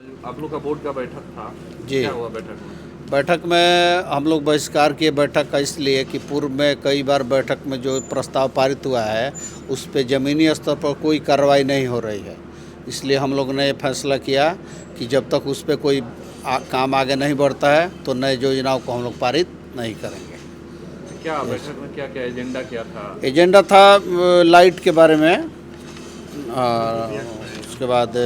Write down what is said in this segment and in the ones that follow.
आप लोग का बोर्ड का बैठक था, जी। क्या हुआ बैठक में? बैठक में हम लोग बहिष्कार किए बैठक का इसलिए कि पूर्व में कई बार बैठक में जो प्रस्ताव पारित हुआ है उस पे ज़मीनी स्तर पर कोई कार्रवाई नहीं हो रही है। इसलिए हम लोग ने ये फैसला किया कि जब तक उस पे कोई काम आगे नहीं बढ़ता है तो नए योजनाओं को हम लोग पारित नहीं करेंगे। क्या बैठक में क्या क्या एजेंडा क्या था? एजेंडा था लाइट के बारे में, उसके बाद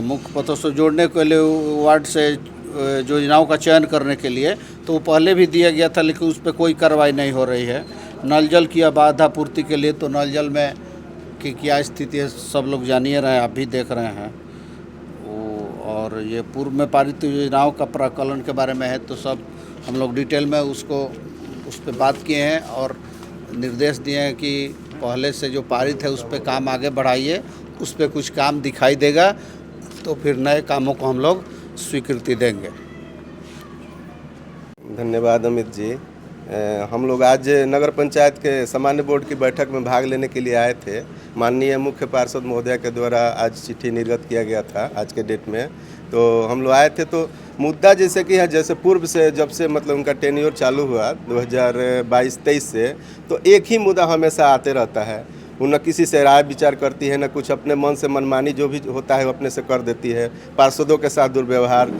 मुख्य पथों से जोड़ने के लिए वार्ड से योजनाओं का चयन करने के लिए, तो वो पहले भी दिया गया था लेकिन उस पर कोई कार्रवाई नहीं हो रही है। नल जल की बाधा आपूर्ति के लिए तो नल जल में की क्या स्थिति है सब लोग जानिए रहे हैं, आप भी देख रहे हैं। और ये पूर्व में पारित योजनाओं का प्राकलन के बारे में है तो सब हम लोग डिटेल में उस पर बात किए हैं और निर्देश दिए हैं कि पहले से जो पारित है उस पर काम आगे बढ़ाइए, उस पर कुछ काम दिखाई देगा तो फिर नए कामों को हम लोग स्वीकृति देंगे। धन्यवाद अमित जी। हम लोग आज नगर पंचायत के सामान्य बोर्ड की बैठक में भाग लेने के लिए आए थे। माननीय मुख्य पार्षद महोदय के द्वारा आज चिट्ठी निर्गत किया गया था आज के डेट में, तो हम लोग आए थे। तो मुद्दा जैसे कि है, जैसे पूर्व से जब से मतलब उनका टेन्योर चालू हुआ 2022-23 से, तो एक ही मुद्दा हमेशा आते रहता है। वो न किसी से राय विचार करती है, न कुछ अपने मन से मनमानी जो भी होता है वो अपने से कर देती है। पार्षदों के साथ दुर्व्यवहार,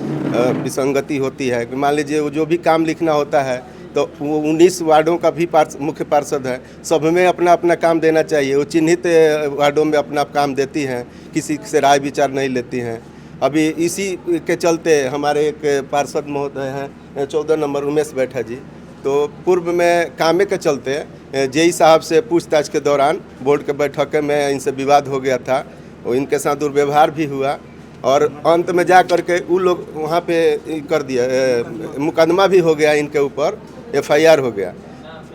विसंगति होती है। मान लीजिए वो जो भी काम लिखना होता है तो वो 19 वार्डों का भी मुख्य पार्षद है, सब में अपना अपना काम देना चाहिए। वो चिन्हित वार्डों में अपना काम देती हैं, किसी से राय विचार नहीं लेती हैं। अभी इसी के चलते हमारे एक पार्षद महोदय हैं 14 नंबर उमेश बैठा जी, तो पूर्व में कामे के चलते जेई साहब से पूछताछ के दौरान बोर्ड के बैठक में इनसे विवाद हो गया था और इनके साथ दुर्व्यवहार भी हुआ और अंत में जा करके वो लोग वहाँ पे कर दिया, मुकदमा भी हो गया इनके ऊपर, FIR हो गया।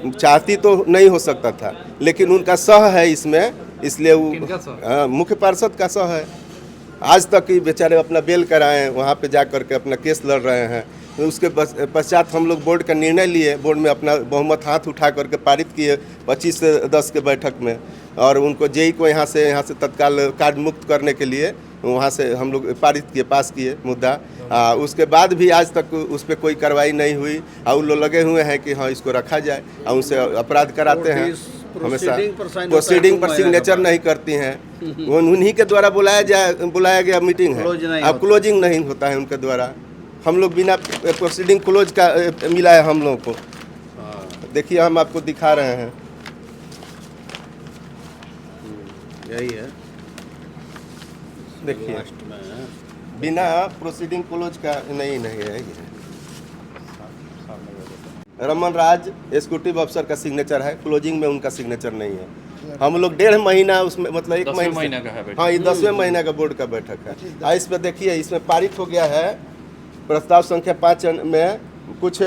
चाहती तो नहीं हो सकता था लेकिन उनका सह है इसमें, इसलिए वो मुख्य पार्षद का सह है। आज तक ही बेचारे अपना बेल कराएं, वहाँ पे जा करके अपना केस लड़ रहे हैं। तो उसके पश्चात हम लोग बोर्ड का निर्णय लिए, बोर्ड में अपना बहुमत हाथ उठा करके पारित किए 25 से 10 के बैठक में, और उनको जेई को यहाँ से तत्काल कार्ड मुक्त करने के लिए वहाँ से हम लोग पारित किए, पास किए मुद्दा। उसके बाद भी आज तक उस पर कोई कार्रवाई नहीं हुई और वो लोग लगे हुए हैं कि हाँ इसको रखा जाए और उनसे अपराध कराते हैं। हमेशा प्रोसीडिंग पर सिग्नेचर नहीं करती हैं, उन्हीं के द्वारा बुलाया गया मीटिंग है, अब क्लोजिंग नहीं होता है उनके द्वारा। हम लोग बिना प्रोसीडिंग क्लोज का मिला है हम लोगों को। देखिए हम आपको दिखा रहे हैं, यही है, देखिए बिना प्रोसीडिंग क्लोज का नहीं है। रमन राज एग्जीक्यूटिव अफसर का सिग्नेचर है, क्लोजिंग में उनका सिग्नेचर नहीं है। हम लोग 1.5 महीना उसमें, मतलब 1 महीना का है। हाँ, ये 10वें महीना का बोर्ड का बैठक है। इस पर देखिए, इसमें पारित हो गया है प्रस्ताव संख्या 5 में कुछ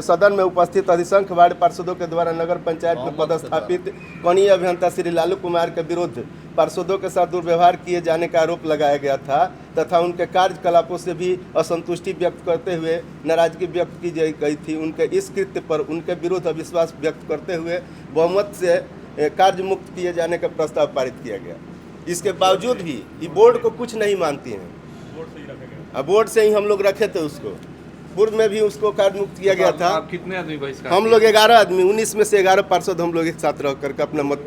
सदन में उपस्थित अधिसंख्य वार्ड पार्षदों के द्वारा नगर पंचायत में पदस्थापित कनीय अभियंता श्री लालू कुमार के विरुद्ध पार्षदों के साथ दुर्व्यवहार किए जाने का आरोप लगाया गया था तथा उनके कार्यकलापों से भी असंतुष्टि व्यक्त करते हुए नाराजगी व्यक्त की गई थी। उनके इस कृत्य पर उनके विरुद्ध अविश्वास व्यक्त करते हुए बहुमत से कार्य मुक्त किए जाने का प्रस्ताव पारित किया गया। इसके बावजूद भी ये बोर्ड को कुछ नहीं मानती हैं। बोर्ड से ही हम लोग रखे थे उसको, पूर्व में भी उसको कार्य मुक्त किया गया था। आप कितने आदमी बहिष्कार? हम लोग 11 आदमी, 19 में से 11 पार्षद हम लोग एक साथ रह करके अपना मत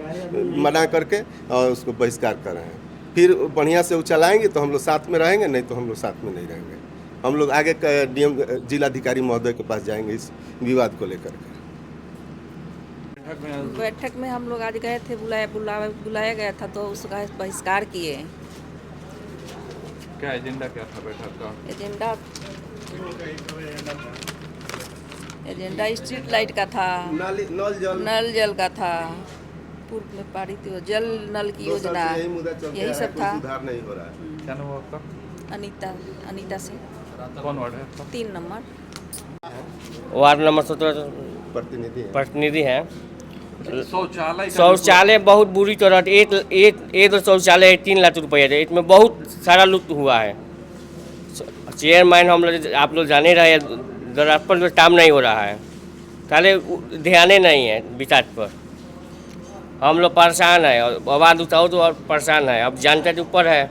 मना करके और उसको बहिष्कार कर रहे हैं। फिर बढ़िया से वो चलाएंगे तो हम लोग साथ में रहेंगे, नहीं तो हम लोग साथ में नहीं रहेंगे। हम लोग आगे DM जिलाधिकारी महोदय के पास जाएंगे इस विवाद को लेकर के। बैठक में हम लोग आज गए थे, बुलाया गया था तो उसका बहिष्कार किए। क्या एजेंडा क्या था बैठक का? एजेंडा स्ट्रीट लाइट का था, नल जल का था, पूर्व में पारित जल नल की योजना, यही सब था। सुधार नहीं हो रहा है। क्या नाम हुआ आपका? अनीता से। कौन वार्ड है आपका? 3 नंबर वार्ड नंबर 17 प्रतिनिधि है। शौचालय बहुत बुरी तरह, एक शौचालय है 3 लाख रुपया है, इसमें बहुत सारा लुप्त हुआ है। चेयरमैन हम लोग, आप लोग जाने रहे, दरापर में काम नहीं हो रहा है, साले ध्यान नहीं है विकास पर। हम लोग परेशान है और आवाज़ उठाओ तो और परेशान है। अब जानते ऊपर है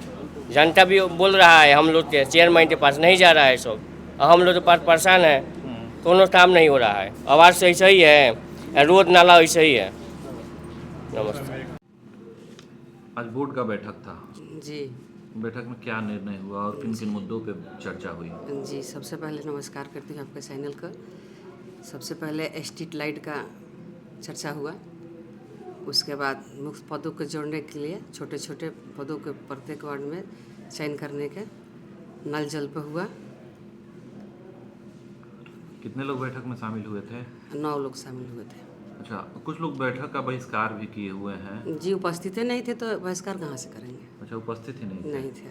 जनता भी बोल रहा है हम लोग के चेयरमैन के पास नहीं जा रहा है सब, और हम लोग के पास परेशान है, कोनो काम नहीं हो रहा है, आवाज़ ऐसा ही है, रोड नाला वैसे ही है। नमस्ते। आज बोर्ड का बैठक था, जी बैठक में क्या निर्णय हुआ और किन किन मुद्दों पे चर्चा हुई? जी, सबसे पहले नमस्कार करती हूँ आपके चैनल का। सबसे पहले स्ट्रीट लाइट का चर्चा हुआ, उसके बाद मुख्य पदों को जोड़ने के लिए छोटे छोटे पदों के प्रत्येक वार्ड में चयन करने के नल जल पर हुआ। कितने लोग बैठक में शामिल हुए थे? 9 लोग शामिल हुए थे। अच्छा, कुछ लोग बैठक का बहिष्कार भी किए हुए हैं। जी, उपस्थित नहीं थे तो बहिष्कार कहाँ से करेंगे? अच्छा, उपस्थित ही नहीं थे। नहीं थे।